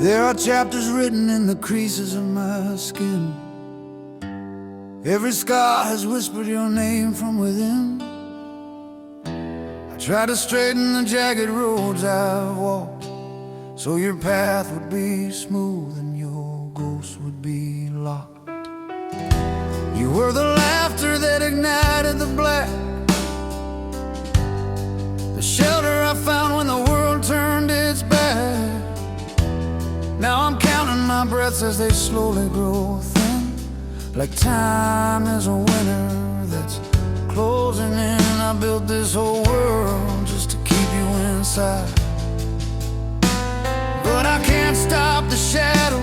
There are chapters written in the creases of my skin. Every scar has whispered your name from within. I try to straighten the jagged roads I've walked, so your path would be smooth and your ghost would be locked. You were the laughter that ignited the black, the shelter I found when the world turned its back. Now I'm counting my breaths as they slowly grow thin, like time is a winter that's closing in. I built this whole world just to keep you inside, but I can't stop the shadow,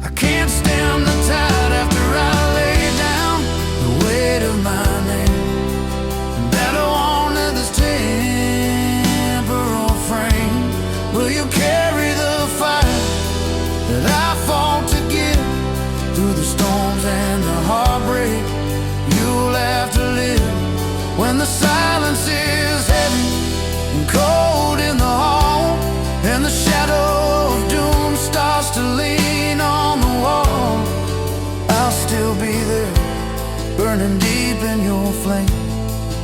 I can't stem the tide. After I lay down the weight of my name and battle on to this temporal frame, will you carry the fire that I fought to give through the storms and the heartbreak? You'll have to live when the silence is heavy and cold in the hall, and the shadow of doom starts to lean on the wall. I'll still be there, burning deep in your flame,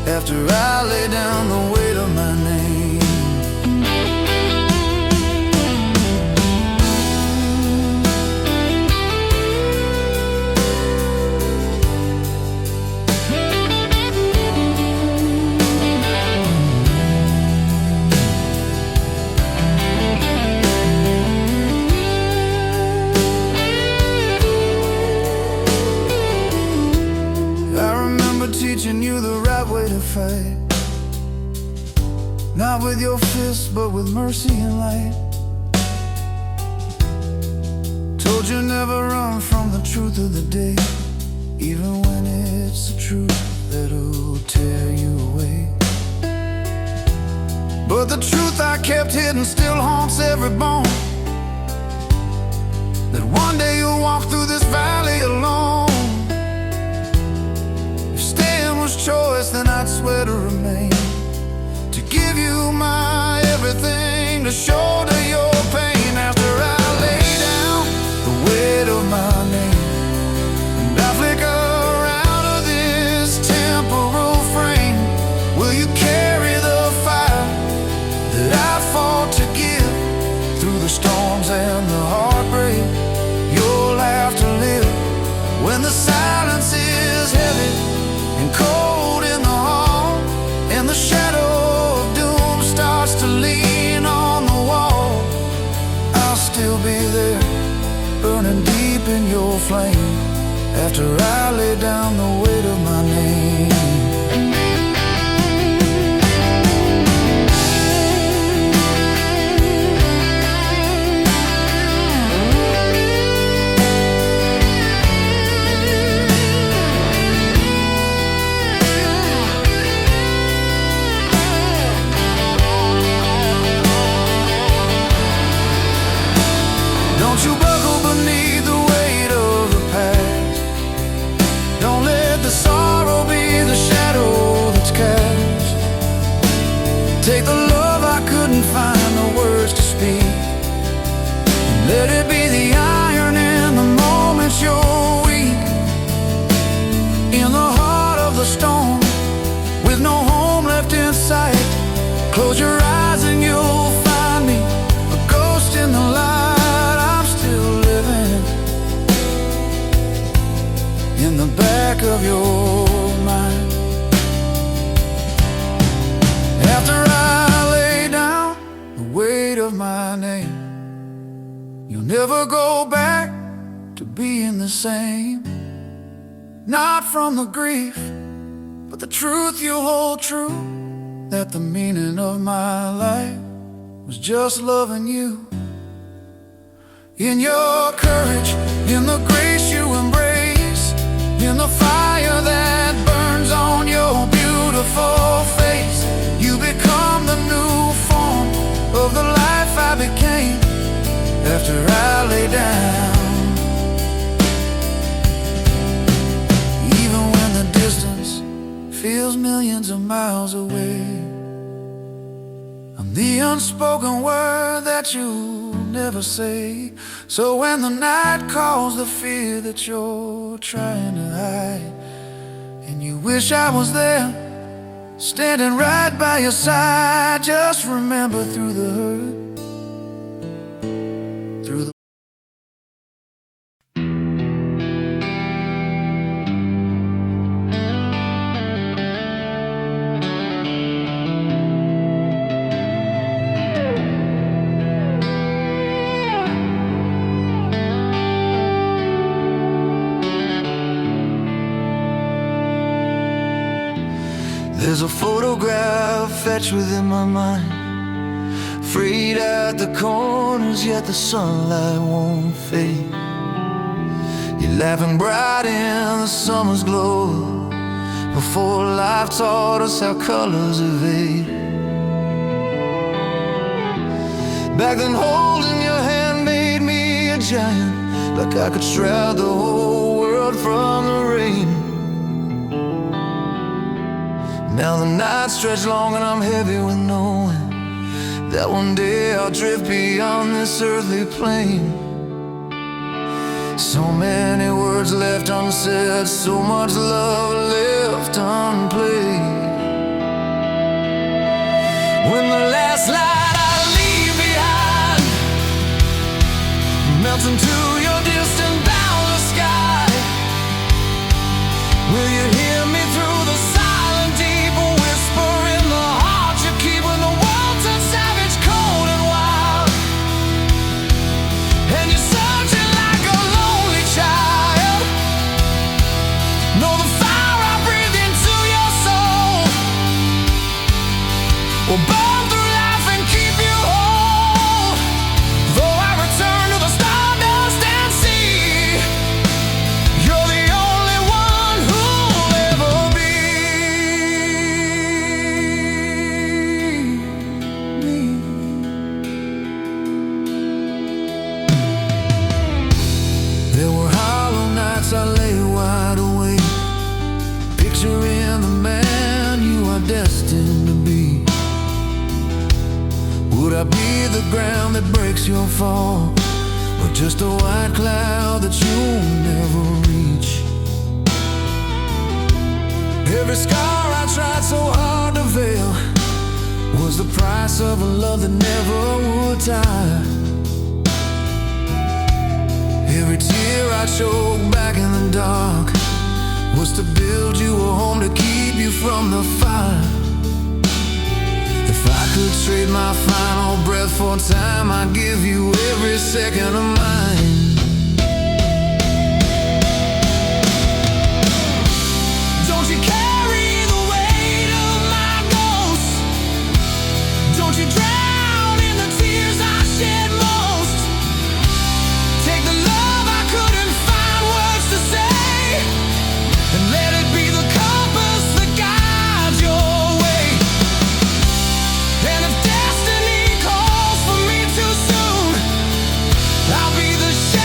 after I lay down the weight of my name. Teaching you the right way to fight, not with your fists but with mercy and light. Told you never run from the truth of the day, even when it's the truth that'll tear you away. But the truth I kept hidden still haunts every bone, that one day you'll walk through this valley alone. Choice, then I'd swear to remain, to give you my everything, to shoulder your pain. After I lay down the weight of my name and I flicker out of this temporal frame, will you carry the fire that I fought to give through the storms and the heartbreak? You'll have to live when the silence is heavy and cold in the hall, and the shadow of doom starts to lean on the wall. I'll still be there, burning deep in your flame, after I lay down the weight of my name. Don't you buckle beneath the weight of the past. Don't let the sorrow be the shadow that's cast. Take the love I couldn't find the words to speak, and let it be the iron in the moments you're weak. In the heart of the storm, with no home left in sight, close your eyes and you'll find me, a ghost in the light. In the back of your mind, after I lay down the weight of my name, you'll never go back to being the same. Not from the grief, but the truth you'll hold true, that the meaning of my life was just loving you. In your courage, in the grace you embrace, in the fire that burns on your beautiful face, you become the new form of the life I became after I lay down. Even when the distance feels millions of miles away, I'm the unspoken word that you never say. So when the night calls, the fear that you're trying to hide, and you wish I was there, standing right by your side, just remember through the hurt, through the There's a photograph etched within my mind, frayed at the corners, yet the sunlight won't fade. You're laughing bright in the summer's glow, before life taught us how colors evade. Back then holding your hand made me a giant, like I could shroud the whole world from the rain. Now the nights stretch long and I'm heavy with knowing that one day I'll drift beyond this earthly plane. So many words left unsaid, so much love left unplayed. When the last light I leave behind melts into your distant boundless sky, will you hear me through the silent deep whisper in the heart you keep when the world turns savage, cold and wild, and you're searching like a lonely child? Know the fire I breathe into your soul will burn through life and keep you whole. Though I return to the stardust and see, you're the only one who'll ever be me. There were hollow nights I lay wide awake, picturing the man you are destined to be. Would I be the ground that breaks your fall, or just a white cloud that you'll never reach? Every scar I tried so hard to veil was the price of a love that never would tire. Every tear I choked back in the dark was to build you a home to keep you from the fire. If I could trade my final breath for time, I'd give you every second of mine. Don't you carry the weight of my ghost? Don't you drown in the tears I shed most? Take the love I couldn't find words to say, and let it be the compass that guides your way. And if destiny calls for me too soon, I'll be the shadow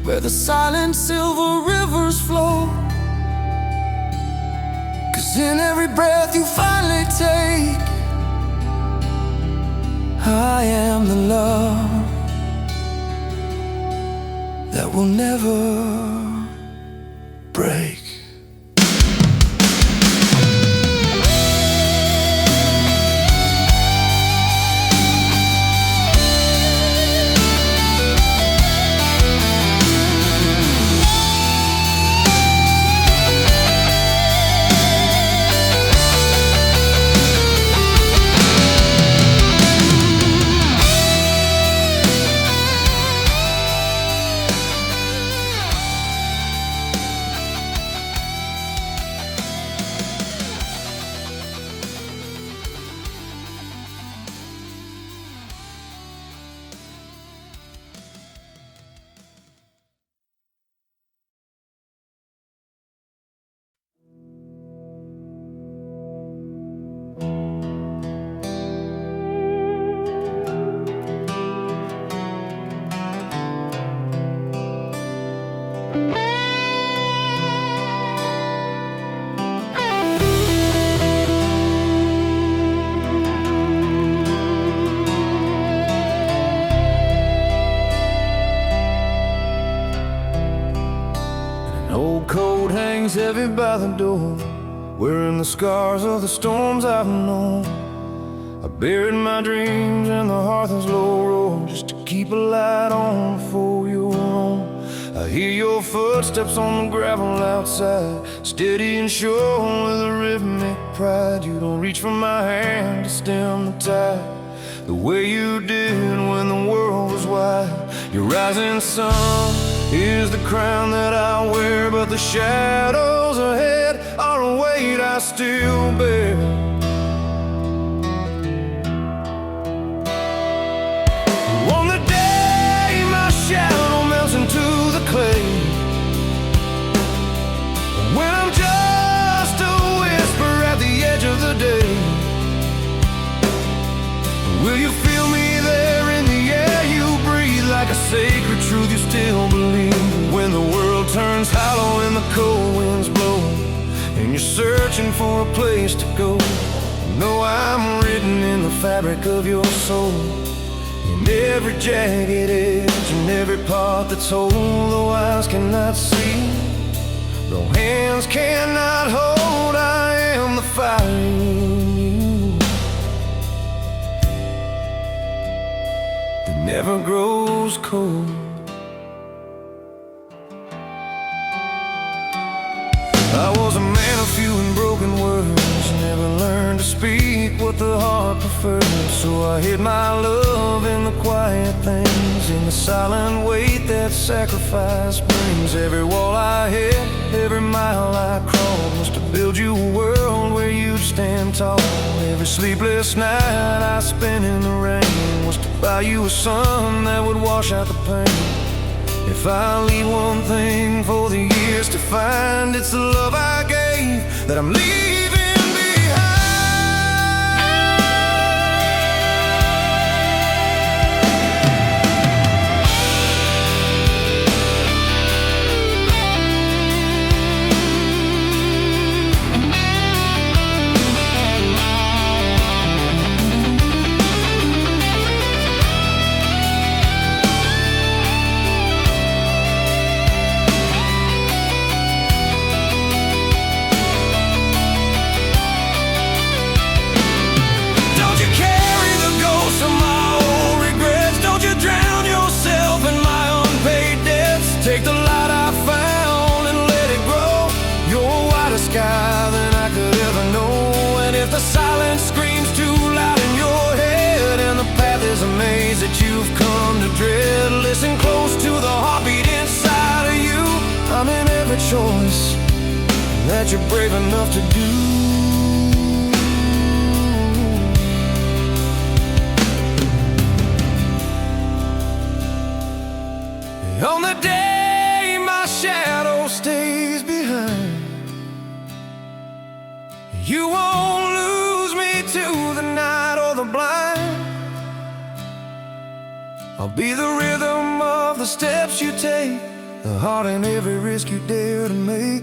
where the silent silver rivers flow. 'Cause in every breath you finally take, I am the love that will never break. Old coat hangs heavy by the door, wearing the scars of the storms I've known. I buried my dreams in the hearth as low roar, just to keep a light on before you're on. I hear your footsteps on the gravel outside, steady and sure with a rhythmic pride. You don't reach for my hand to stem the tide the way you did when the world was wide. Your rising sun is the crown that I wear, but the shadows ahead are a weight I still bear. On the day my shadow melts into the clay, when I'm just a whisper at the edge of the day, will you feel me there in the air you breathe, like a sacred truth you still believe? When the world turns hollow and the cold winds blow, and you're searching for a place to go, know I'm written in the fabric of your soul, in every jagged edge and every part that's whole. Though eyes cannot see, though hands cannot hold, I am the fire in you that never grows cold. I was a man of few and broken words, never learned to speak what the heart preferred. So I hid my love in the quiet things, in the silent weight that sacrifice brings. Every wall I hit, every mile I crawled, was to build you a world where you'd stand tall. Every sleepless night I spent in the rain was to buy you a sun that would wash out the pain. If I leave one thing for the years to find, it's the love I gave that I'm leaving that you've come to dread. Listen close to the heartbeat inside of you. I'm in every choice that you're brave enough to do. On the day my shadow stays behind, you won't lose me to the night or the blind. I'll be the rhythm of the steps you take, the heart in every risk you dare to make,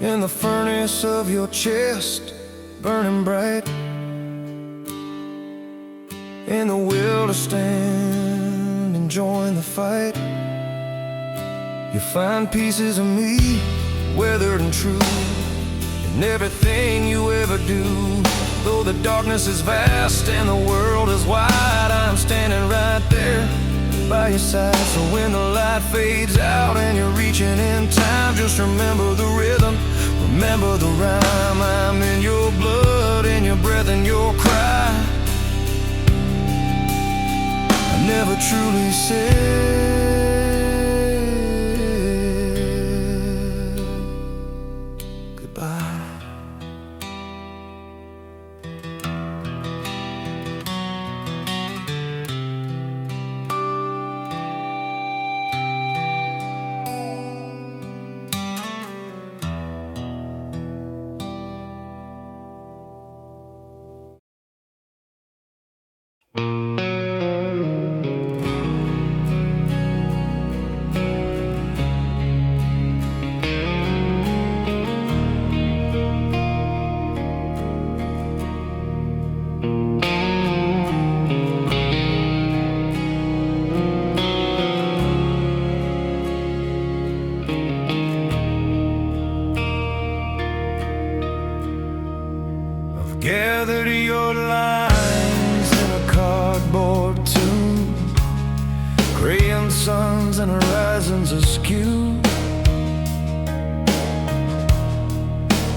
in the furnace of your chest, burning bright, in the will to stand and join the fight. You find pieces of me, weathered and true, in everything you ever do. Though the darkness is vast and the world is wide, I'm standing right there by your side. So when the light fades out and you're reaching in time, just remember the rhythm, remember the rhyme. I'm in your blood, in your breath, and your cry. I never truly said goodbye. Gathered your lines in a cardboard tomb, crayon suns and horizons askew.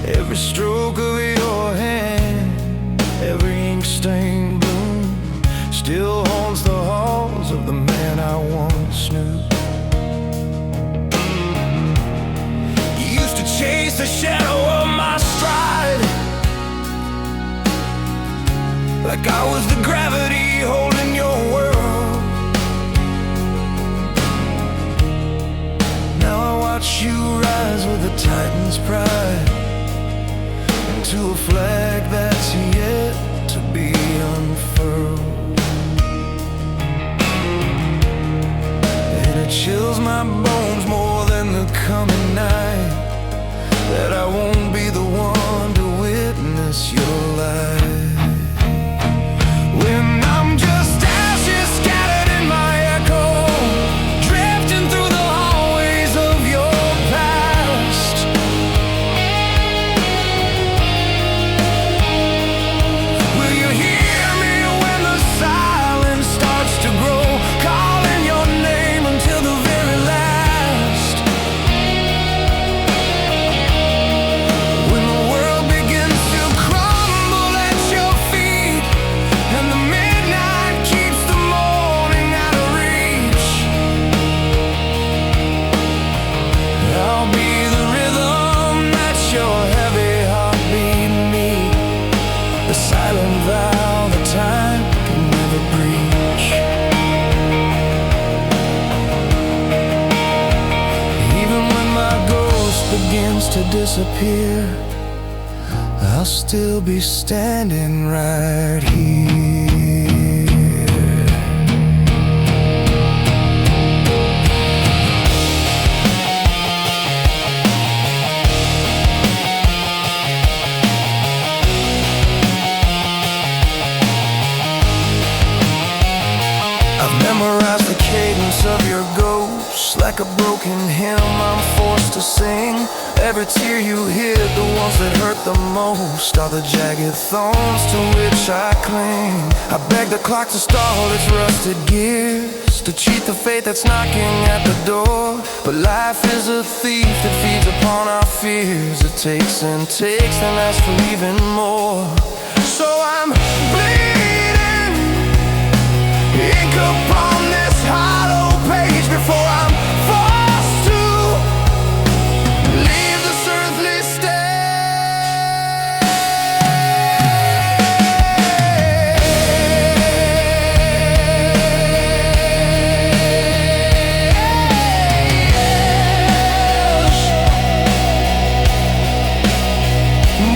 Every stroke of your hand, every ink-stained bloom, still haunts the halls of the man I once knew. You used to chase the shadow of my stride, like I was the gravity holding your world. Now I watch you rise with a titan's pride, into a flag that's yet to be unfurled. And it chills my bones more than the coming night, that I won't be the one to witness your life. When I'm just ashes scattered in my echo, drifting through the hallways of your past. Will you hear me when the silence starts to grow, calling your name until the very last? When the world begins to crumble at your feet, and the midnight keeps the morning out of reach, I'll be the rhythm that your heavy heartbeat meet, the silent vow that time can never breach. Even when my ghost begins to disappear, I'll still be standing right here. I've memorized the cadence of your ghost, like a broken hymn I'm forced to sing. Every tear you hid, the ones that hurt the most, are the jagged thorns to which I cling. I beg the clock to stall its rusted gears, to cheat the fate that's knocking at the door. But life is a thief that feeds upon our fears. It takes and takes and asks for even more. So I'm bleeding ink upon this hollow page before I'm forced to leave this earthly stage.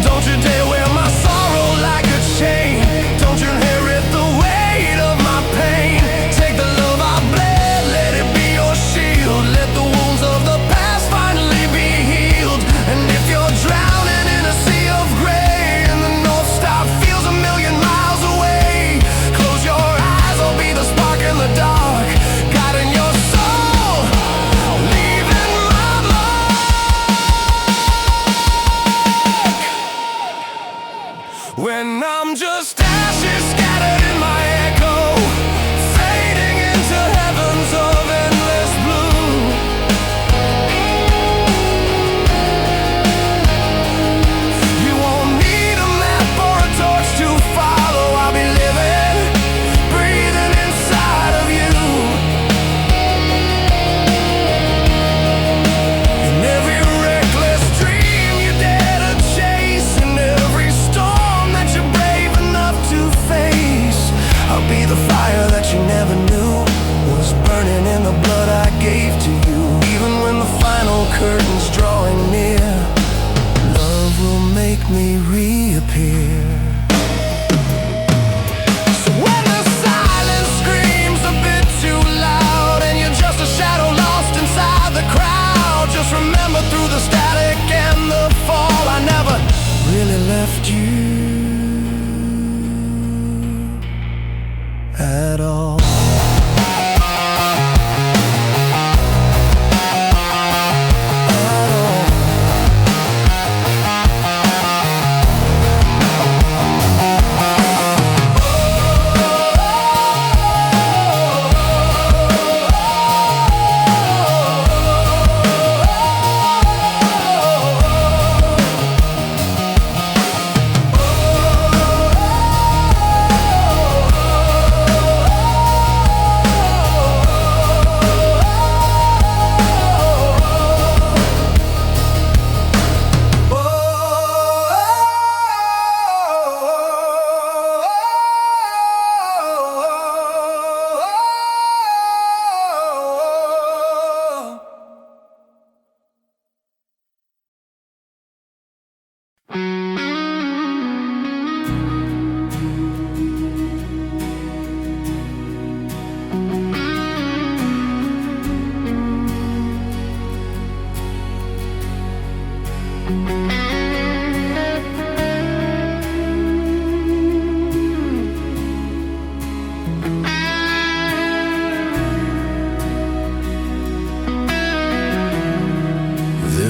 Don't you dare wear my sorrow like a chain. Don't you inherit the weight of my pain. Take the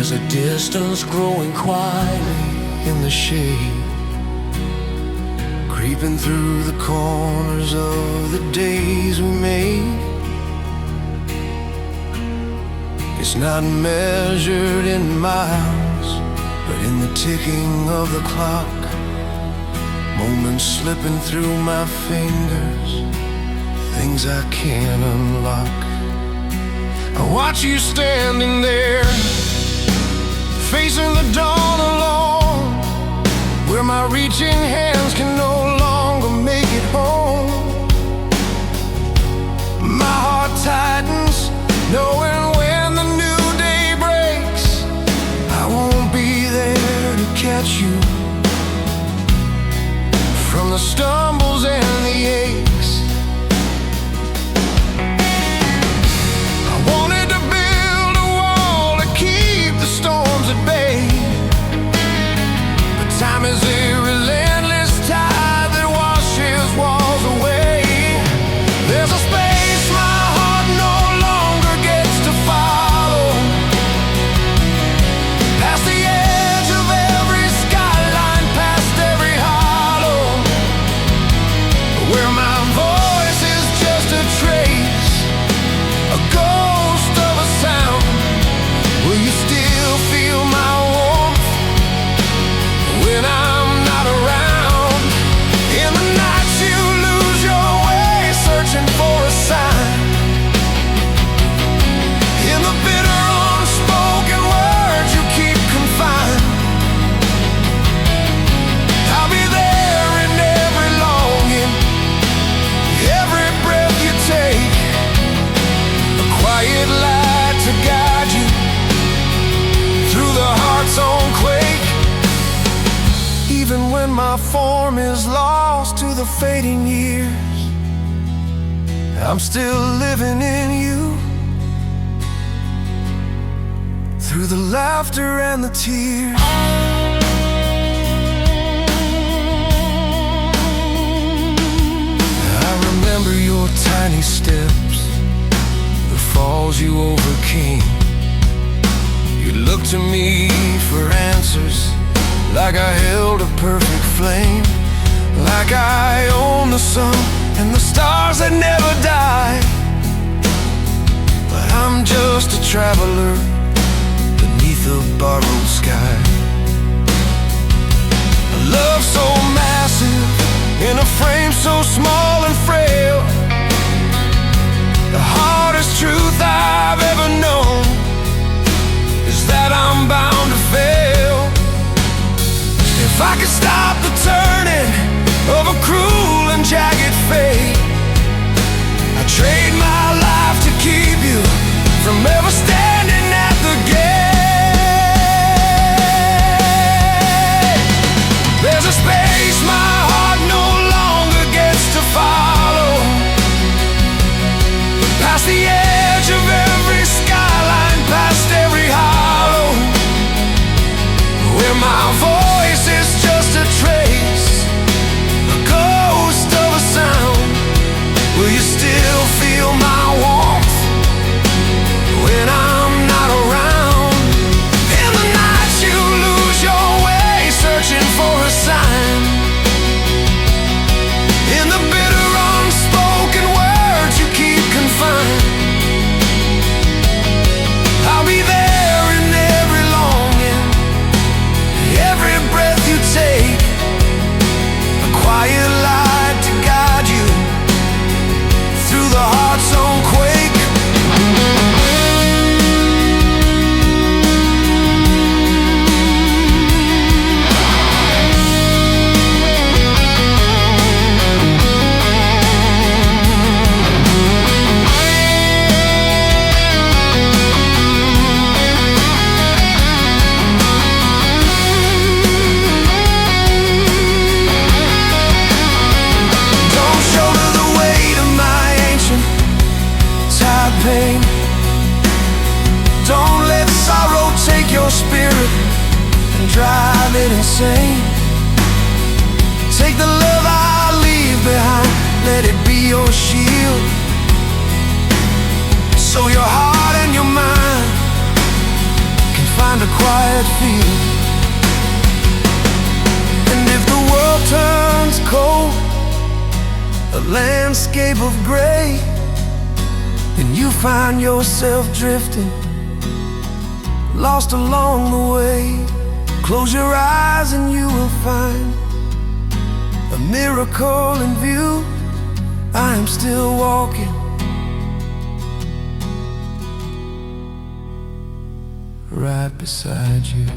There's a distance growing quietly in the shade, creeping through the corners of the days we made. It's not measured in miles, but in the ticking of the clock, moments slipping through my fingers, things I can't unlock. I watch you standing there, facing the dawn alone, where my reaching hands can no longer make it home. My heart tightens, knowing when the new day breaks, I won't be there to catch you from the stumbles and the aches. I wanted to build a wall to keep the storms at bay, but time is a relentless tide that washes walls away. There's a space my heart no longer gets to follow, past the edge of every skyline, past every hollow, where my voice is just a trace, a ghost of a sound. Will you still feel my warmth when I'm not around? In the nights you lose your way, searching for a sign. In the bitter unspoken words you keep confined, I'll be there in every longing, every breath you take, a quiet light to guide you through the heart's own quake. Even when my form is lost to the fading years, I'm still living in you, through the laughter and the tears. I remember your tiny steps, the falls you overcame. You looked to me for answers, like I held a perfect flame, like I own the sun and the stars that never die. But I'm just a traveler beneath a borrowed sky. A love so massive in a frame so small and frail, the hardest truth I've ever known is that I'm bound to fail. If I could stop the turning of a cruel and jagged fate, I'd trade my life to keep you from ever standing at the gate. There's a space my heart no longer gets to follow, past the edge of every skyline, past every hollow, where my voice is just a trace, a ghost of a sound. Will you still feel my warmth when I'm not around? In the nights you lose your way, searching for a sign. In the bitter unspoken words you keep confined, I'll be there in every longing, every breath you take, a quiet light to guide you through the heart's own quake. Don't shoulder the weight of my ancient tired pain. Don't let sorrow take your spirit and drive it insane. Take the love I leave behind, let it be your shield, so your heart and your mind can find a quiet field. And if the world turns cold, a landscape of gray, and you find yourself drifting, lost along the way, close your eyes and you will find a miracle in view. I am still walking, right beside you.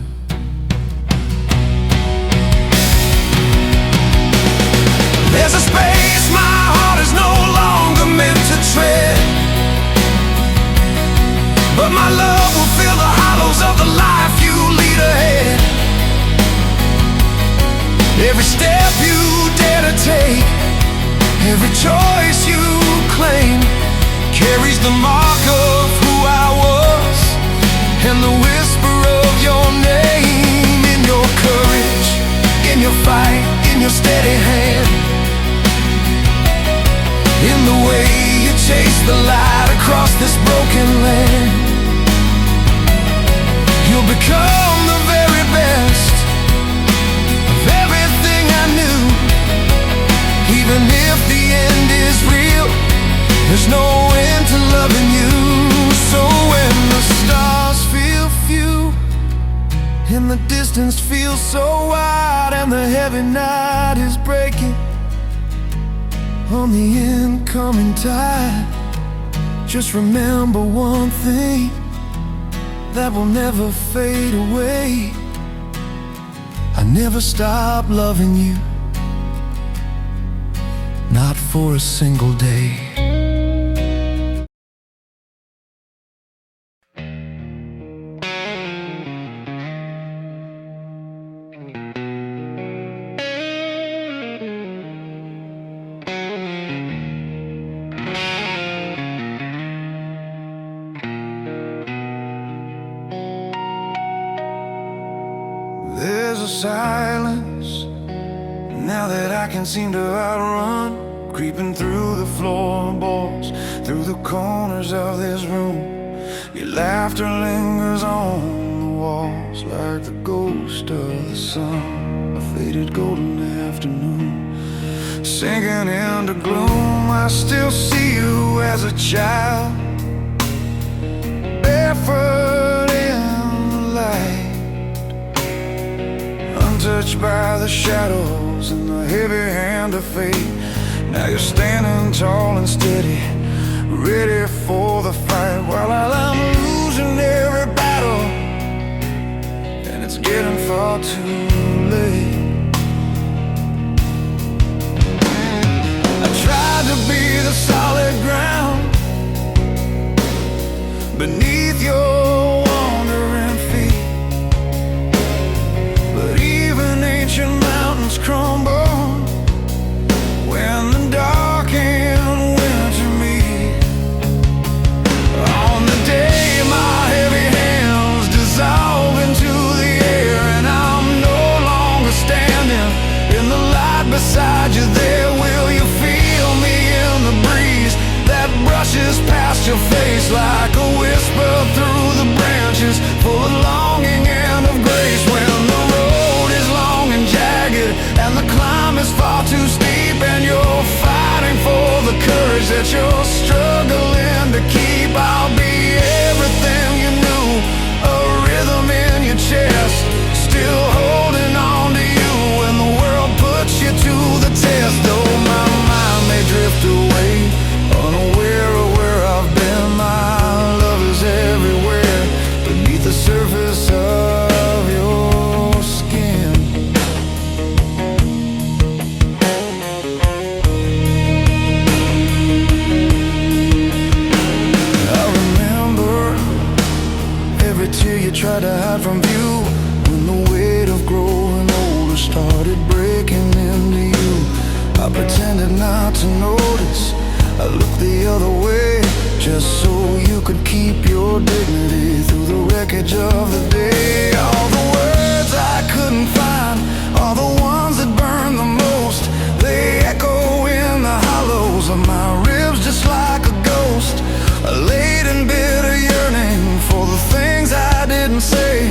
There's a space my heart is no longer meant to tread, but my love will fill the hollows of the life you lead ahead. Every step you dare to take, every choice you claim, carries the mark of who I was and the whisper of your name. In your courage, in your fight, in your steady hand, in the way you chase the light across this broken land, you'll become the very best of everything I knew. Even if the end is real, there's no end to loving you. So when the stars feel few and the distance feels so wide, and the heavy night is breaking on the incoming tide, just remember one thing that will never fade away: I never stop loving you, not for a single day. There's a silence now that I can't seem to outrun, creeping through the floorboards, through the corners of this room. Your laughter lingers on the walls like the ghost of the sun, a faded golden afternoon. Sinking into gloom, I still see you as a child, barefoot in the light, untouched by the shadows and the heavy hand of fate. Now you're standing tall and steady, ready for the fight, while I'm losing every battle, and it's getting far too late. I tried to be the solid ground beneath your wandering feet, but even ancient mountains crumble when the dark and winter meet. On the day my heavy hands dissolve into the air, and I'm no longer standing in the light beside you there, will you feel me in the breeze that brushes past your face like a whisper through the branches, full of longing and of grace? When the road is long and jagged and the climb is far too steep, and you're fighting for the courage that you're struggling to keep, I'll be everything you knew, a rhythm in your chest, still holding on to you when the world puts you to the test. Though my mind may drift away, unaware of where I've been, my love is everywhere beneath the surface of your skin. I remember every tear you tried to hide from view, when the weight of growing older started breaking into you. I pretended not to notice, I looked the other way, just so you could keep your dignity through the wreckage of the day. All the words I couldn't find are the ones that burn the most. They echo in the hollows of my ribs just like a ghost, a late and bitter yearning for the things I didn't say.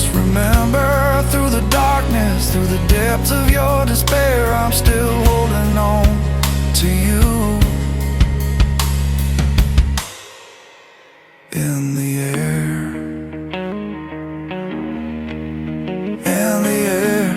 just remember, through the darkness, through the depths of your despair, I'm still holding on to you. In the air, in the air.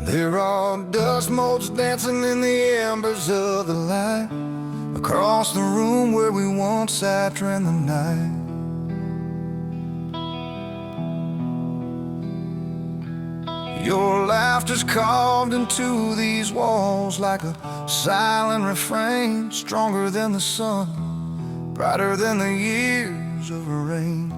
There are dust motes dancing in the embers of the light, across the room where we once sat during the night. Your laughter's carved into these walls like a silent refrain, stronger than the sun, brighter than the years of rain.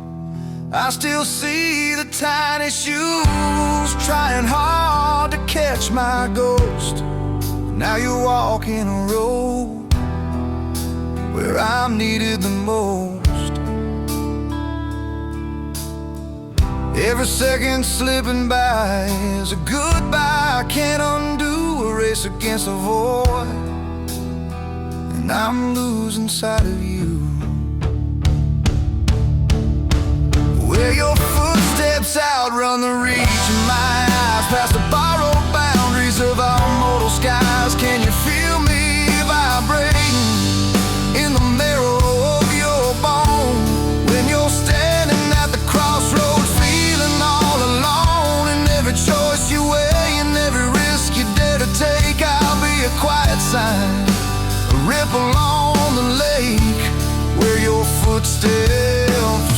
I still see the tiny shoes trying hard to catch my ghost. Now you walk in a road where I'm needed the most. Every second slipping by is a goodbye I can't undo, a race against the void, and I'm losing sight of you. Where your footsteps outrun the reach of my eyes, past the borrowed boundaries of our mortal skies. Can you feel me vibrating in the marrow of your bone? When you're standing at the crossroads, feeling all alone, and every choice you weigh and every risk you dare to take, I'll be a quiet sign, a ripple on the lake, where your footsteps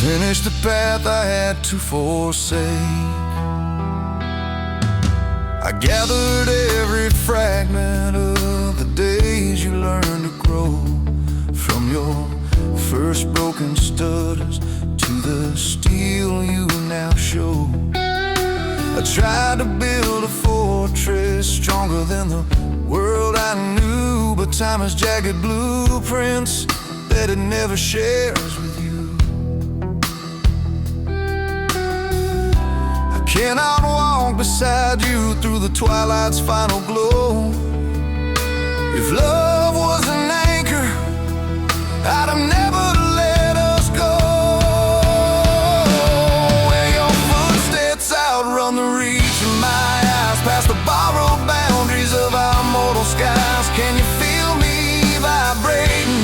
finish the path I had to forsake. I gathered every fragment of the days you learned to grow, from your first broken stutters to the steel you now show. I tried to build a fortress stronger than the world I knew, but time has jagged blueprints that it never shares with you. Cannot walk beside you through the twilight's final glow. If love was an anchor, I'd have never let us go. Where your footsteps outrun the reach of my eyes, past the borrowed boundaries of our mortal skies. Can you feel me vibrating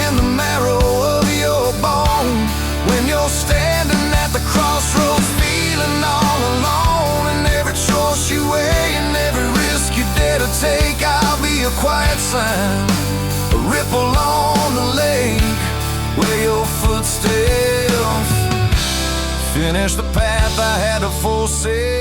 in the marrow of your bone? When you're standing at the crossroads, feeling all alone, and every choice you weigh and every risk you dare to take, I'll be a quiet sign, a ripple on the lake, where your footsteps finish the path I had to forsake.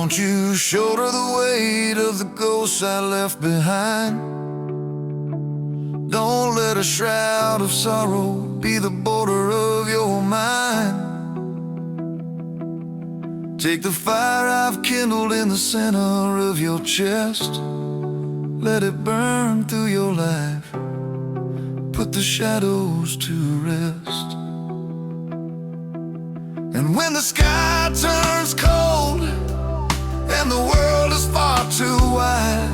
Won't you shoulder the weight of the ghosts I left behind? Don't let a shroud of sorrow be the border of your mind. Take the fire I've kindled in the center of your chest. Let it burn through your life. Put the shadows to rest. And when the sky turns cold and the world is far too wide,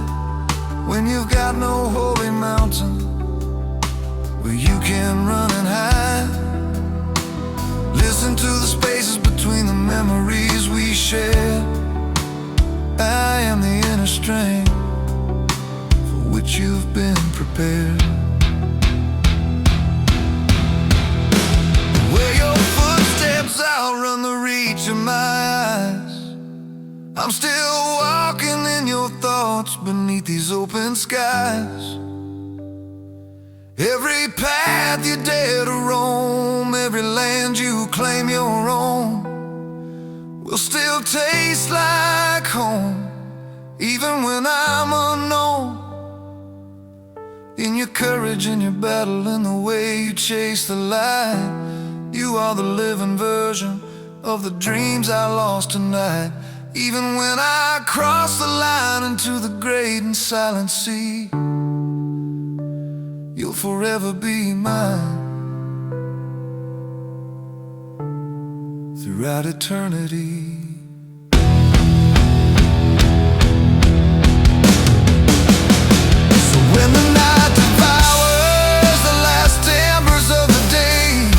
when you've got no holy mountain where you can run and hide, listen to the spaces between the memories we share. I am the inner strength for which you've been prepared. Where your footsteps outrun the reach of my eyes, I'm still walking in your thoughts beneath these open skies. Every path you dare to roam, every land you claim your own, will still taste like home, even when I'm unknown. In your courage, in your battle, in the way you chase the light, you are the living version of the dreams I lost tonight. Even when I cross the line into the great and silent sea, you'll forever be mine throughout eternity. So when the night devours the last embers of the day,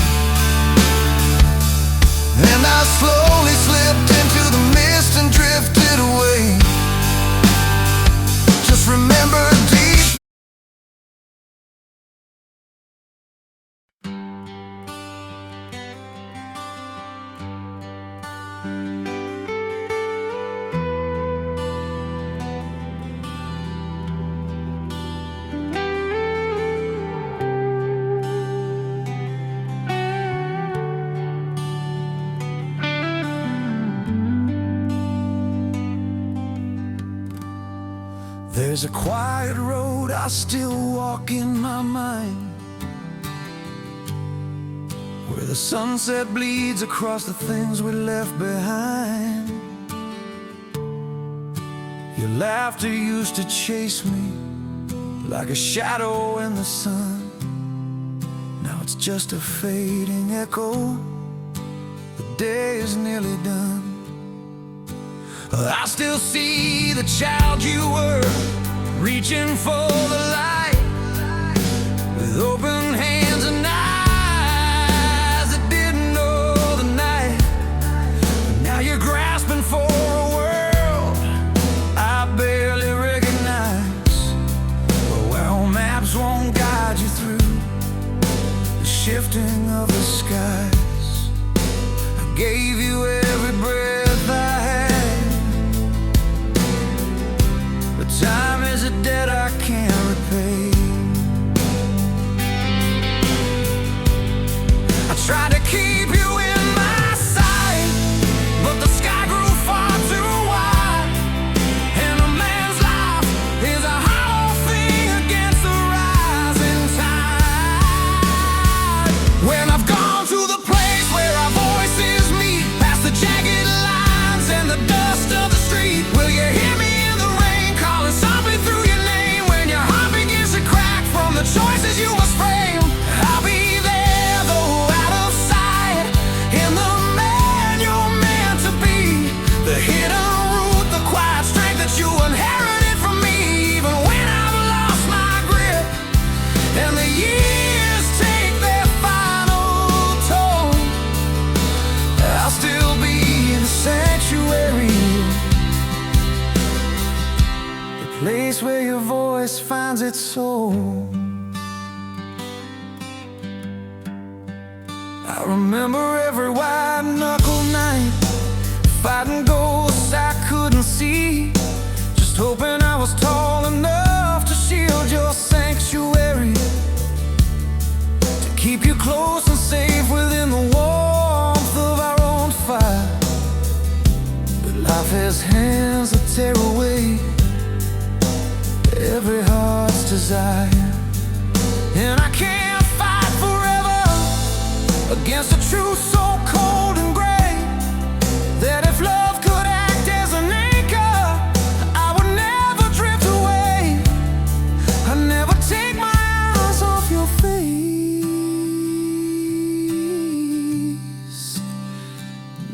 and I slowly slipped into the mist and drifted away, just remember deep. There's a quiet road I still walk in my mind, where the sunset bleeds across the things we left behind. Your laughter used to chase me like a shadow in the sun. Now it's just a fading echo. The day is nearly done. I still see the child you were, reaching for the light, with open hands and eyes that didn't know the night. But now you're grasping for a world I barely recognize, where old maps won't guide you through the shifting of the skies. I gave you every breath I had. Time is a debt I can't repay. I tried to keep you in my sight, but the sky grew far too wide, and a man's life is a hollow thing against the rising tide. When I've gone to the place where our voices meet, past the jagged lines and the dust of the street, will you hear me? Something through your name when your heart begins to crack from the choices you must frame. I'll be there, though out of sight, in the man you're meant to be, the hidden root, the quiet strength that you inherited from me. Even when I've lost my grip and the years take their final toll, I'll still be the sanctuary, place where your voice finds its soul. I remember every white-knuckle night, fighting ghosts I couldn't see, just hoping I was tall enough to shield your sanctuary, to keep you close and safe within the warmth of our own fire. But life has hands desire, and I can't fight forever against a truth so cold and gray, that if love could act as an anchor, I would never drift away. I'd never take my eyes off your face,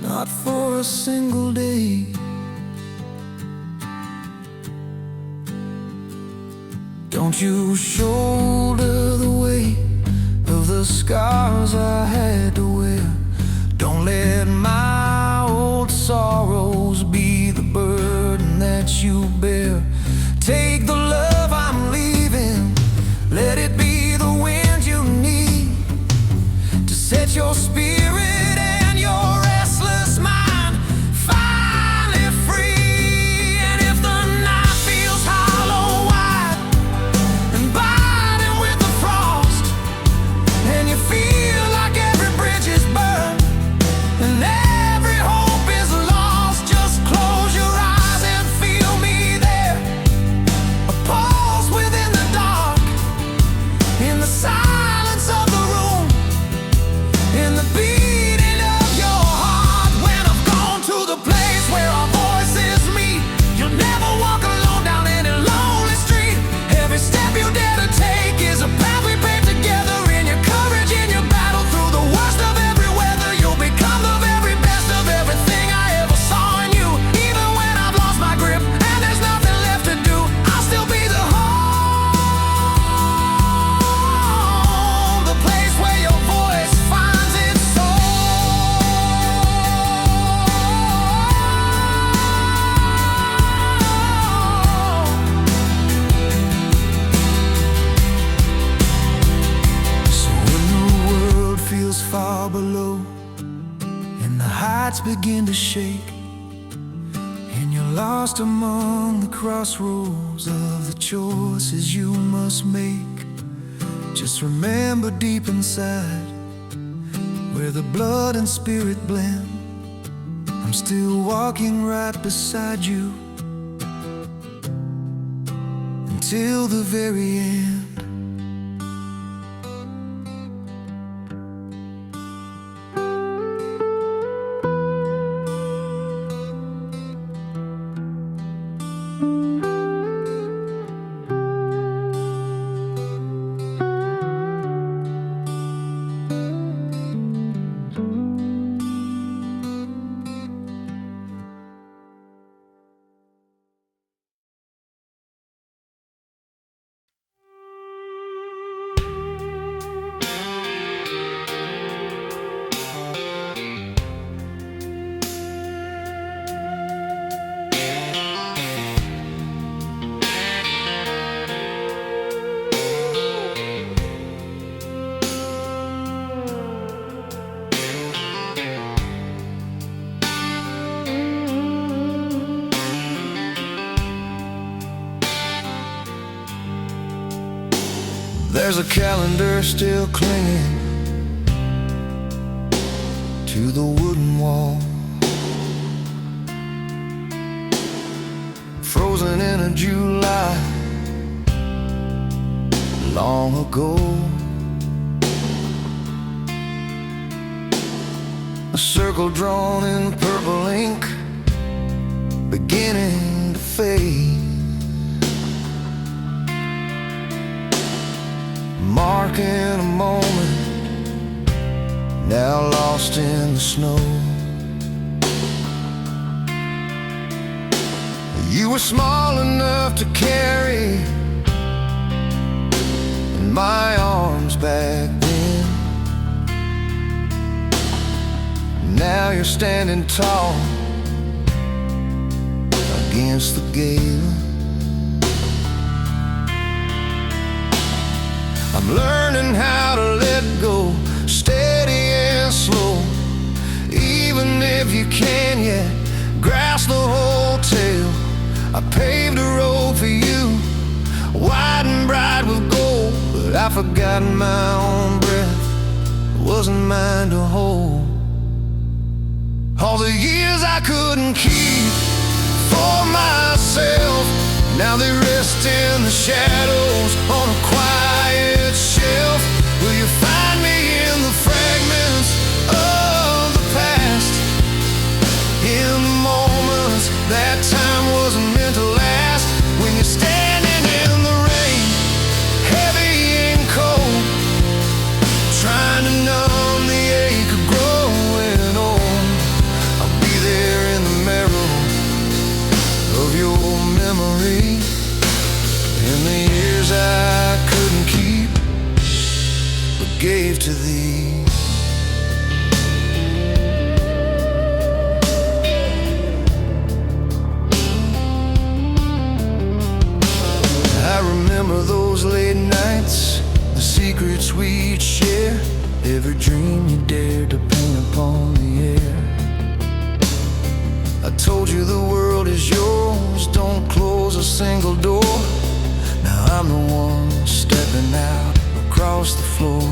not for a single day. Don't you shoulder the weight of the scars I had to wear. Don't let my old sorrows be the burden that you bear. Take the love I'm leaving, let it be the wind you need to set your spirit and your restless mind finally free. And if the night feels hollow wide and biting with the frost, and you feel like every bridge is burned and every hope is lost, just close your eyes and feel me there. A pulse within the dark, in the silence of the room, in the beating of your heart. When I've gone to the place where our voices meet, you'll never walk alone down any lonely street. Every step you dare to take is a path we paved together. In your courage, in your battle, through the worst of every weather, you'll become the very best of everything I ever saw in you. Even when I've lost my grip and there's nothing left to do, I'll still be the home, the place where your voice finds its soul. So when the world feels far below and the heights begin to shake, and you're lost among the crossroads of the choices you must make, just remember deep inside, where the blood and spirit blend, I'm still walking right beside you until the very end. There's a calendar still clinging to the wooden wall, frozen in a July long ago. A circle drawn in purple ink, beginning to fade, marking a moment now lost in the snow. You were small enough to carry in my arms back then. Now you're standing tall against the gale. I'm learning how to let go, steady and slow. Even if you can't yet grasp the whole tale, I paved a road for you, wide and bright with gold. But I forgot my own breath, it wasn't mine to hold. All the years I couldn't keep for myself, Now they rest in the shadows on a quiet shelf. Will you find me in the fragments of the past, in the moments that time wasn't meant to last, when you're standing in the rain, heavy and cold, trying to numb the ache of growing old? I'll be there in the marrow of your memory, in the years I couldn't keep but gave to thee. I remember those late nights, the secrets we'd share, every dream you dared to paint upon the air. I told you the world is yours, don't close a single door. Now I'm the one stepping out across the floor.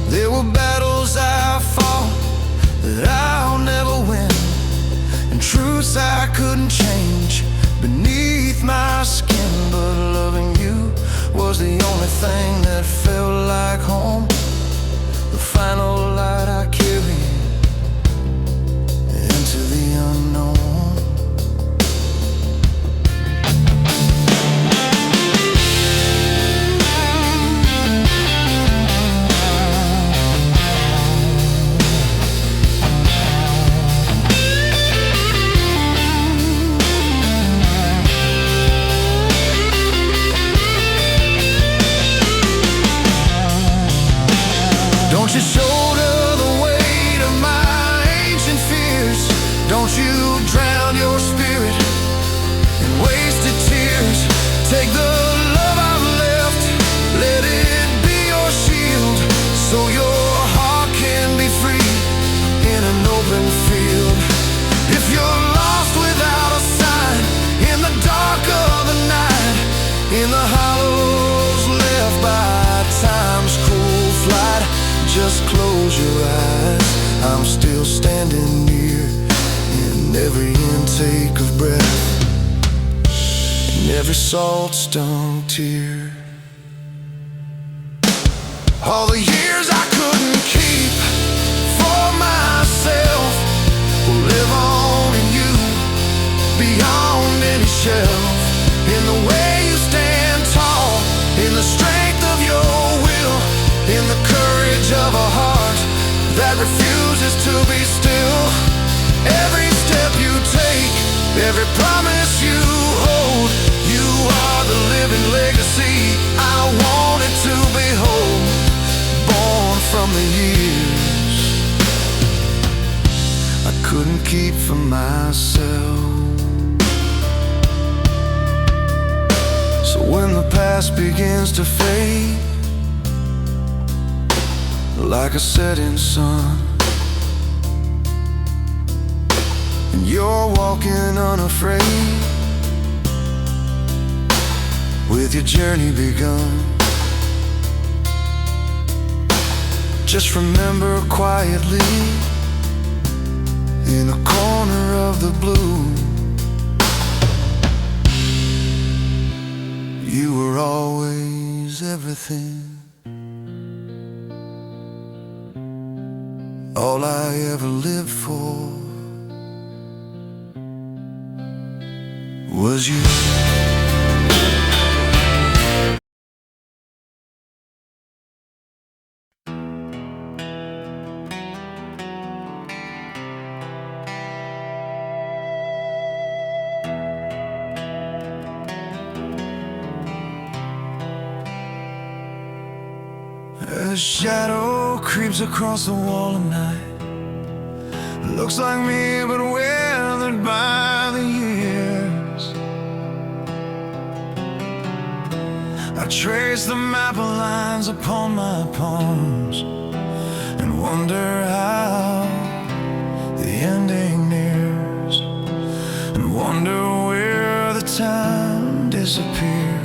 There were battles I fought that I'll never win, and truths I couldn't change beneath my skin. But loving you was the only thing that felt like home, the final light I carried into the unknown. Don't you shoulder the weight of my ancient fears. Don't you drown your spirit in wasted tears. Take the love I've left, let it be your shield, so your heart can be free in an open field. If you're lost without a sign, in the dark of the night, in the hollows left by time's cruel flight, just close your eyes, I'm still standing near, in every intake of breath, in every salt-stung tear. All the years I couldn't keep for myself will live on in you, beyond any shelf, in the way you stand tall, in the strength of your will, in the courage of a heart that refuses to be still. Every step you take, every promise you hold, you are the living legacy I wanted to behold, born from the years I couldn't keep for myself. So when the past begins to fade, like a setting sun, and you're walking unafraid, with your journey begun, just remember quietly, in a corner of the blue, you were always everything. All I ever lived for was you. A shadow creeps across the wall at night, looks like me but weathered by the years. I trace the map of lines upon my palms and wonder how the ending nears, and wonder where the time disappears.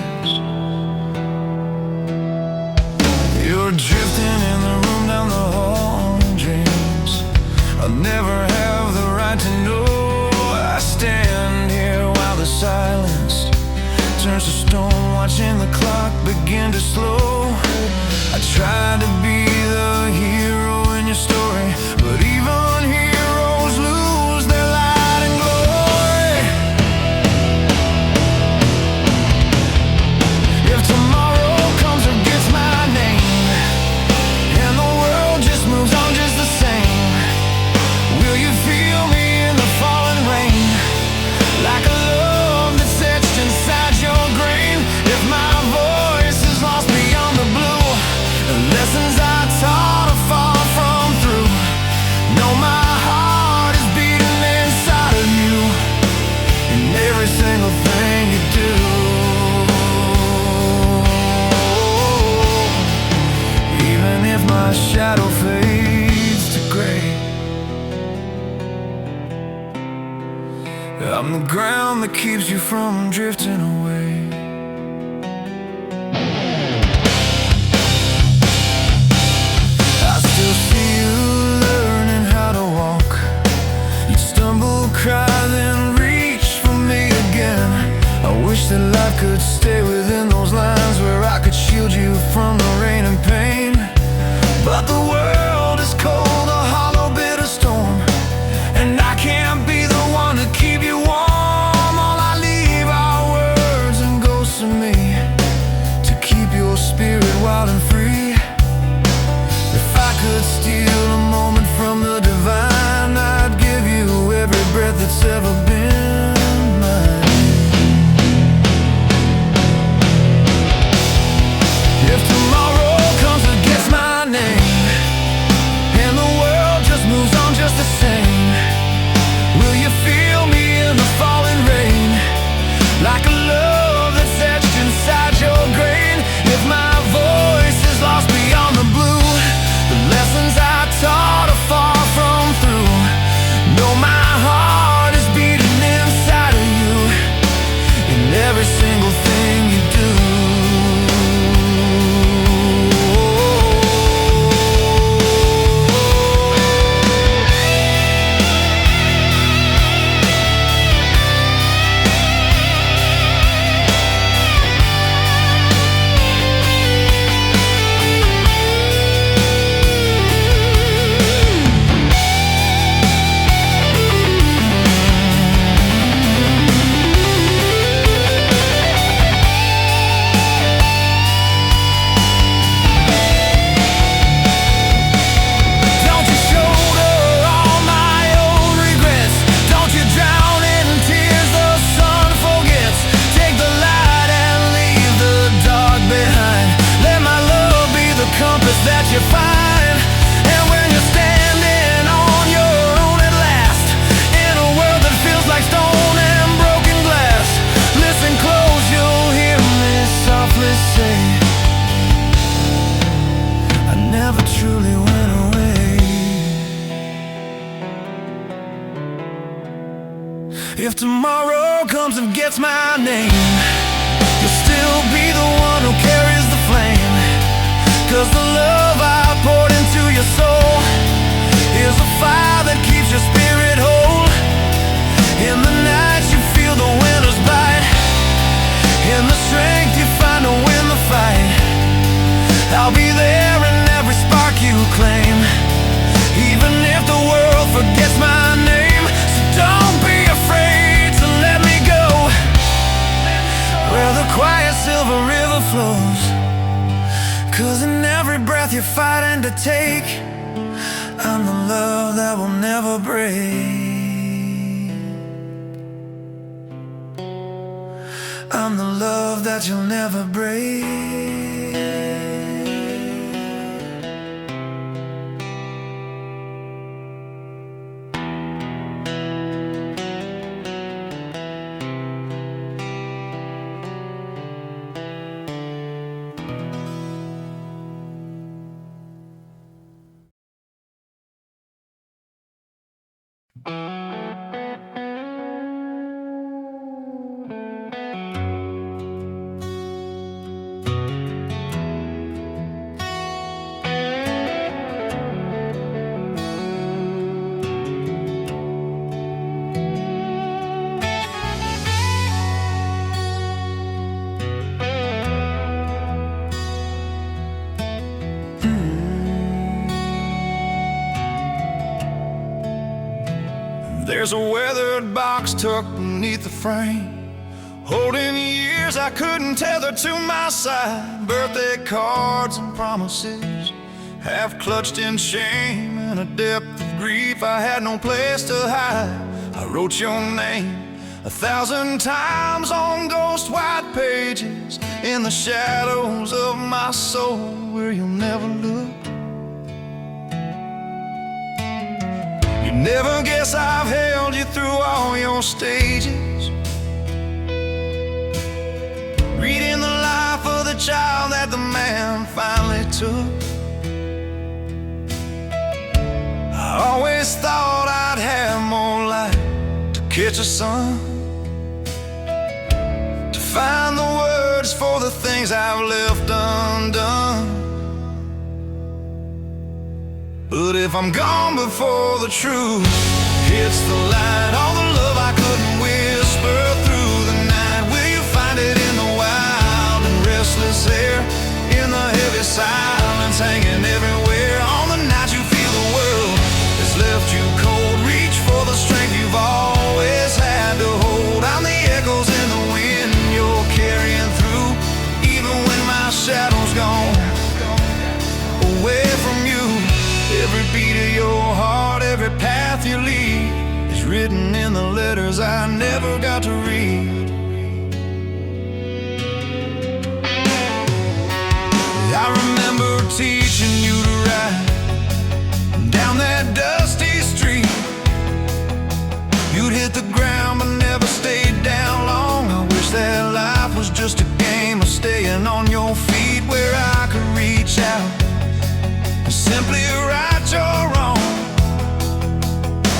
You're drifting in the room down the hall in dreams. I'll never have the right to know. I stand here while the silence the ground that keeps you from drifting away. I still see you learning how to walk. You'd stumble, cry, then reach for me again. I wish that life could stay within those lines, where I could shield you from the rain and pain. But the world is cold, a hollow, bitter storm, and I can't be the one to keep you warm. All I leave are words and ghosts of me, to keep your spirit wild and free. If I could steal a moment from the divine, I'd give you every breath that's ever been mine. If tomorrow comes and gets my name, and the world just moves on just the same, will you feel me in the falling rain, like a love that's etched inside your grain? If my voice is lost beyond the blue, the lessons I taught are far from through. Know my heart is beating inside of you, in every single thing you do. That you find, and when you're standing on your own at last, in a world that feels like stone and broken glass, listen close, you'll hear me softly say, I never truly went away. If tomorrow comes and gets my name, you'll still be the one who carries the flame. 'Cause the love I poured into your soul is a fire that keeps your spirit whole. In the nights you feel the winter's bite, in the strength you find to win the fight, I'll be there in every spark you claim, even if the world forgets my name. So don't be afraid to let me go, where the quiet silver river flows. 'Cause in every breath you're fighting to take, I'm the love that will never break. I'm the love that you'll never break. There's a weathered box tucked beneath the frame, holding years I couldn't tether to my side. Birthday cards and promises, half clutched in shame and a depth of grief I had no place to hide. I wrote your name 1,000 times on ghost white pages, in the shadows of my soul where you'll never look. You never guess I've held you through all your stages, reading the life of the child that the man finally took. I always thought I'd have more light to catch a sun, words for the things I've left undone. But if I'm gone before the truth hits the light, all the love I couldn't whisper through the night, will you find it in the wild and restless air, in the heavy silence hanging everywhere? On the nights you feel the world has left you cold, reach for the strength you've always had to hold. I'm the echoes in the wind you're carrying through, even when my shadow's gone away from you. Every beat of your heart, every path you lead is written in the letters I never got to read. I remember teaching you to ride down that dusty street. You'd hit the ground but never stayed down long. I wish that life was just a game of staying on your feet, where I could reach out and simply right your wrong.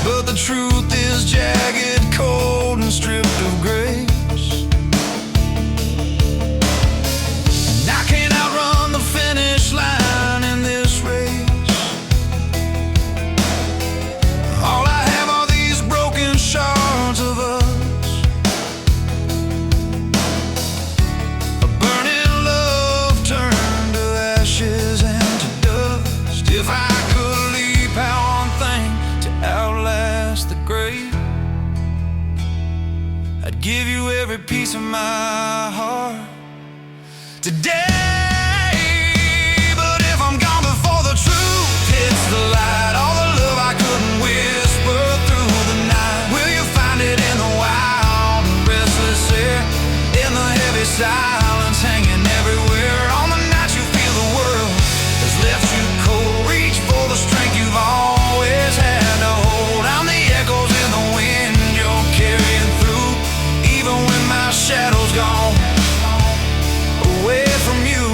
But the truth is jagged, cold, and stripped of grace. And I can't outrun the finish line in this race. All I have are these broken shards of us, a burning love turned to ashes and to dust. If I could leap out one thing to outlast the grave, I'd give you every piece of my heart today. But if I'm gone before the truth hits the light, all the love I couldn't whisper through the night, will you find it in the wild and restless air, in the heavy silence hanging everywhere? On the nights you feel the world has left you cold, reach for the strength you've always had to hold. I'm the echoes in the wind you're carrying through, even when my shadow's gone away from you.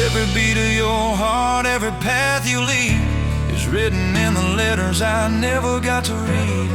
Every beat of your heart, every path you lead is written in the letters I never got to read.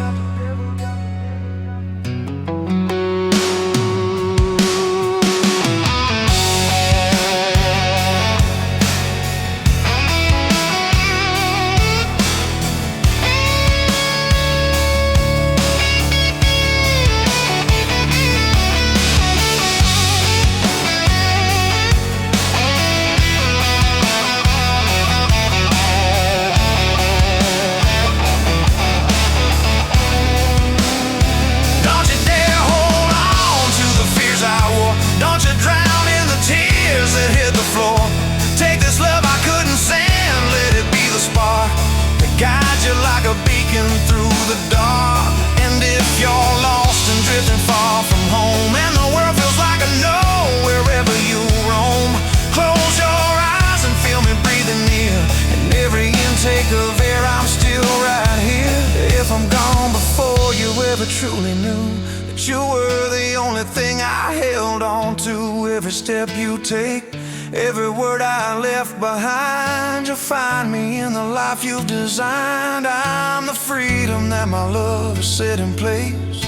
Through the dark, and if you're lost and drifting far from home, and the world feels like a no wherever you roam, close your eyes and feel me breathing near. In every intake of air, I'm still right here. If I'm gone before you ever truly knew that you were the only thing I held on to, every step you take, every word I left behind, you'll find me in the life you've designed. I'm the freedom that my love has set in place,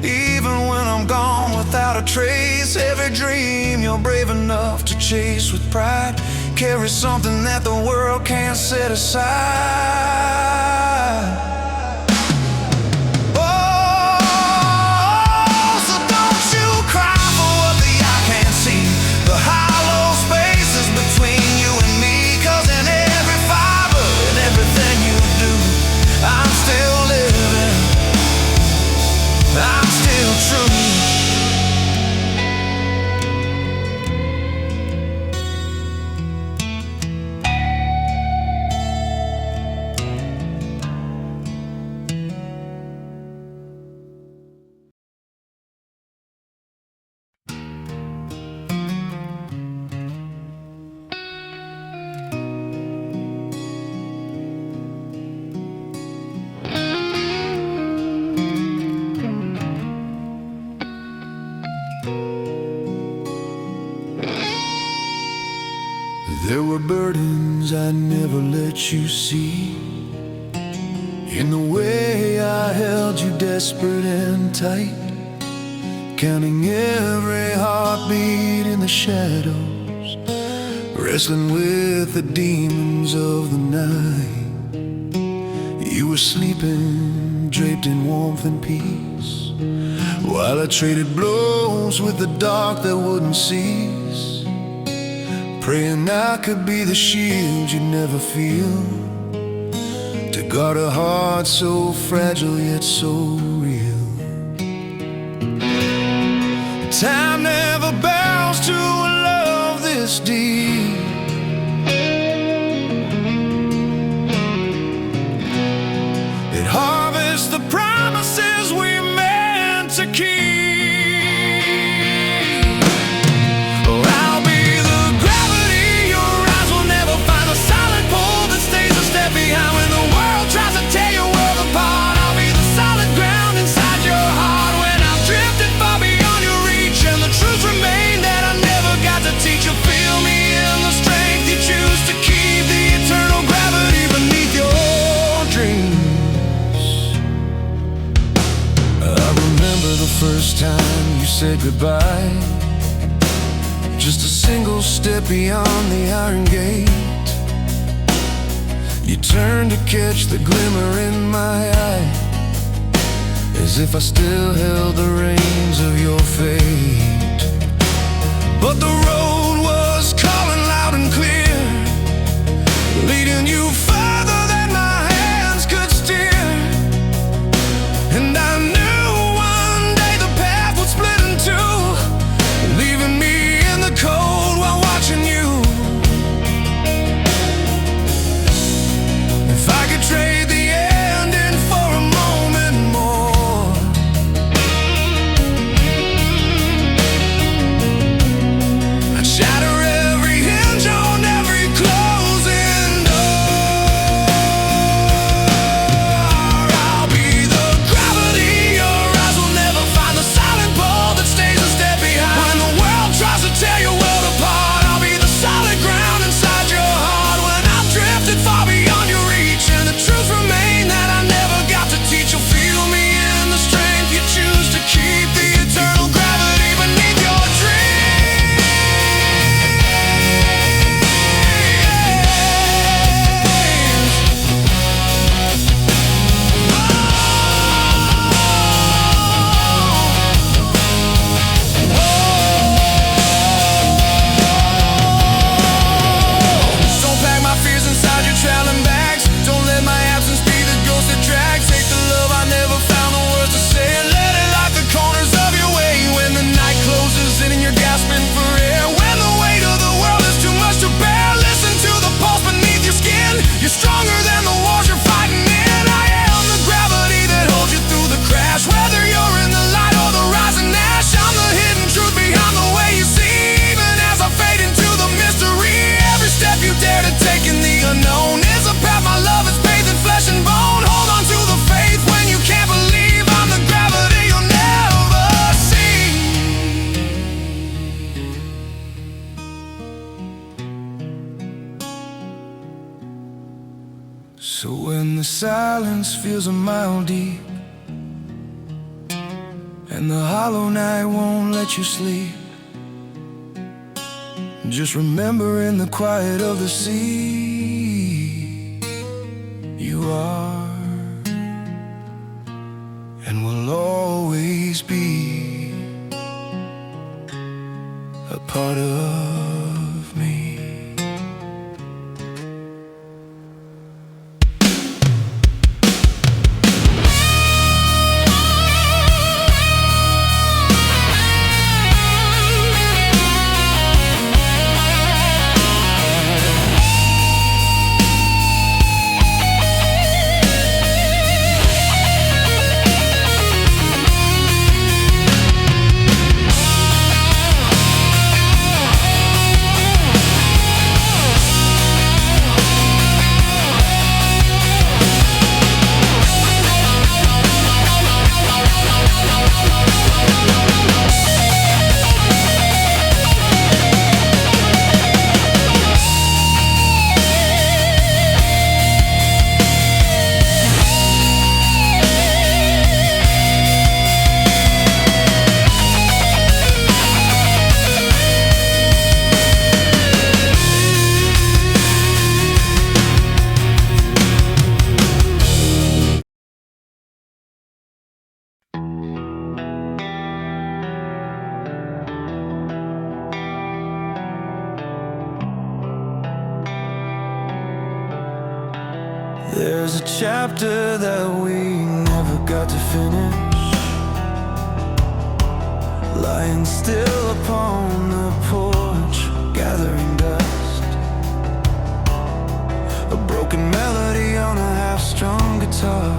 even when I'm gone without a trace. Every dream you're brave enough to chase with pride carries something that the world can't set aside. There were burdens I never let you see, in the way I held you desperate and tight, counting every heartbeat in the shadows, wrestling with the demons of the night. You were sleeping, draped in warmth and peace, while I traded blows with the dark that wouldn't cease, praying I could be the shield you'd never feel, to guard a heart so fragile yet so real. Time never bows to a love this deep. It harvests the promises we meant to keep. Oh, I'll be the gravity your eyes will never find, a solid pole that stays a step behind when the world tries to tear your world apart. I'll be the solid ground inside your heart when I've drifted far beyond your reach, and the truth remain that I never got to teach. You feel me in the strength you choose to keep, the eternal gravity beneath your dreams. I remember the first time you said goodbye, just a single step beyond the iron gate. You turned to catch the glimmer in my eye, as if I still held the reins of your fate. But the road was calling loud and clear, leading you further than my hands could steer. And I knew one day the path would split in two, leaving me in the cold while watching you. If I could trade the ending for a moment more, I'd shatter every hinge on every closing door. I'll be the gravity your eyes will never find, the silent pole that stays a step behind when the world tries to tear your world apart. I'll be the solid ground inside your heart when I've drifted far beyond your reach, and the truth remain that I never got to teach. You'll feel me in the strength you choose to keep, the eternal gravity beneath your dreams. Don't pack my fears inside your traveling bags. Don't let my absence be the ghost that drags. Take the love I never found the words to say, and let it light the corners of your way. When the night closes in and you're gasping for air, when the weight of the world is too much to bear, listen to the pulse beneath your skin. You're stronger than the wars you're fighting in. I am the gravity that holds you through the crash, whether you're in the light or the rising ash. I'm the hidden truth behind the way you see, even as I fade into the mystery. Every step you dare to take in the unknown is a path my love is bathed in flesh and bone. Hold on to the faith when you can't believe. I'm the gravity you'll never see. So when the silence feels a mile deep, and the hollow night won't let you sleep, just remember in the quiet of the sea, you are and will always be a part of me. There's a chapter that we never got to finish, lying still upon the porch, gathering dust. A broken melody on a half-strung guitar.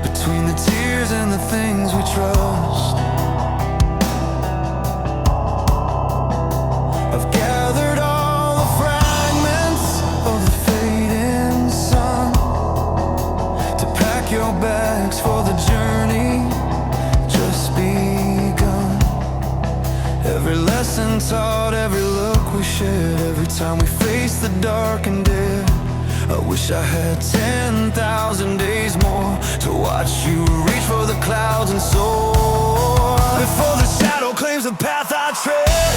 Between the tears and the things we trust, I've gathered all the fragments of the fading sun to pack your bags for the journey just begun. Every lesson taught, every look we shared, every time we faced the dark and dared. I wish I had 10,000 days more to watch you reach for the clouds and soar. Before the shadow claims the path I tread,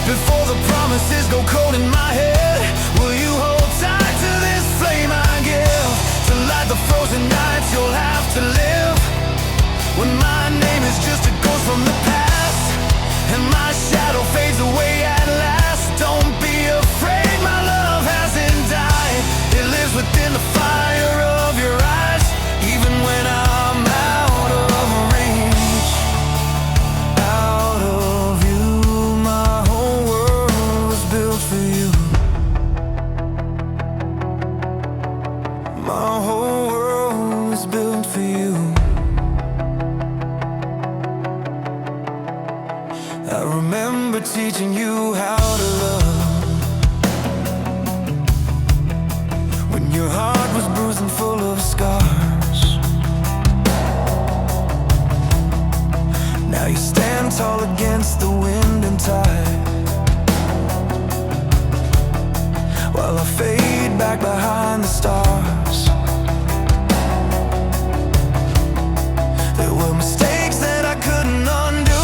before the promises go cold in my head, will you hold tight to this flame I give, to light the frozen nights you'll have to live? When my name is just a ghost from the past, and my shadow fades away at last, don't be afraid, my love hasn't died. It lives within the fire of your eyes, even when I'm out of reach. Out of you, my whole world was built for you. My whole world was built for you. I remember teaching you how to love, when your heart was bruised and full of scars. Now you stand tall against the wind and tide, while I fade back behind the stars. There were mistakes that I couldn't undo,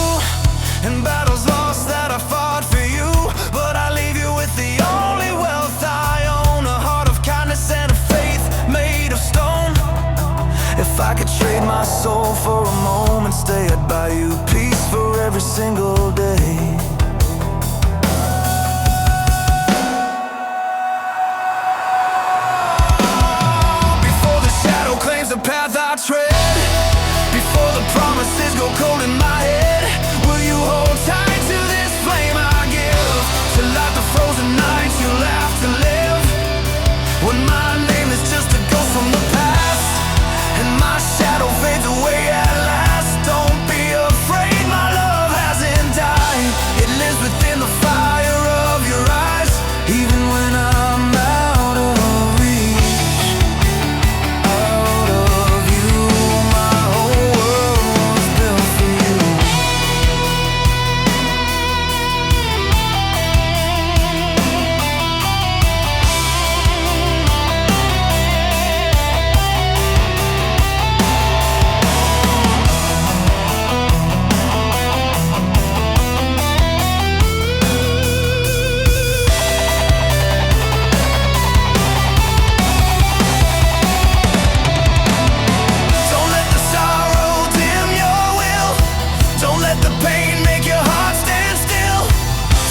and battles lost that I fought for you, but I leave you with the only wealth I own, a heart of kindness and a faith made of stone. If I could trade my soul for a moment, stay, I'd buy you peace for every single day. Before the shadow claims the path I tread, before the promises go cold in my head, will you hold tight to this flame I give, to light the frozen nights you'll have to live? When my name is just a ghost from the past, and my shadow fades away at last, don't be afraid, my love hasn't died. It lives within the fire of your eyes, even when I'm out of reach. Out of you, my whole world was built for you. Don't let the sorrow dim your will, don't let the pain make your heart stand still.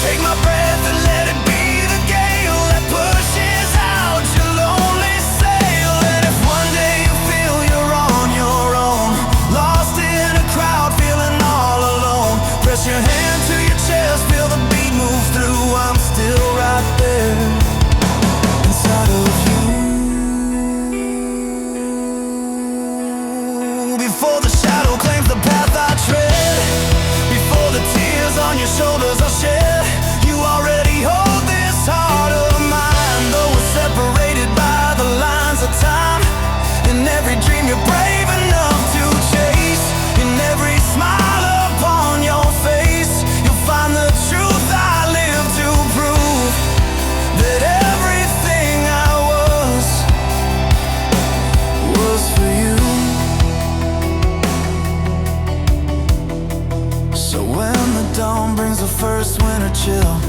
Take my breath and let it be the gale that pushes out your lonely sail. And if one day you feel you're on your own, lost in a crowd, feeling all alone, press your hand to your chest, feel the beat move through. I'm still right there inside of you. Before the shadow claims the path I tread, before the tears on your shoulders are shed, you already hold this heart of mine. Though we're separated by the lines of time, in every dream you're brave enough to chase, in every smile upon your face, you'll find the truth I live to prove, that everything I was for you. So when the dawn brings the first winter chill,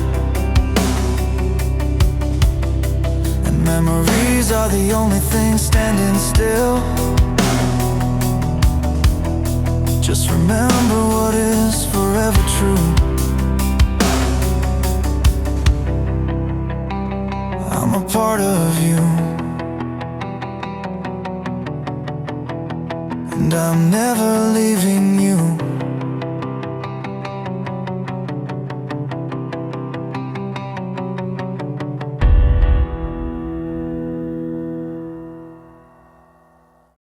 and memories are the only thing standing still, just remember what is forever true. I'm a part of you, and I'm never leaving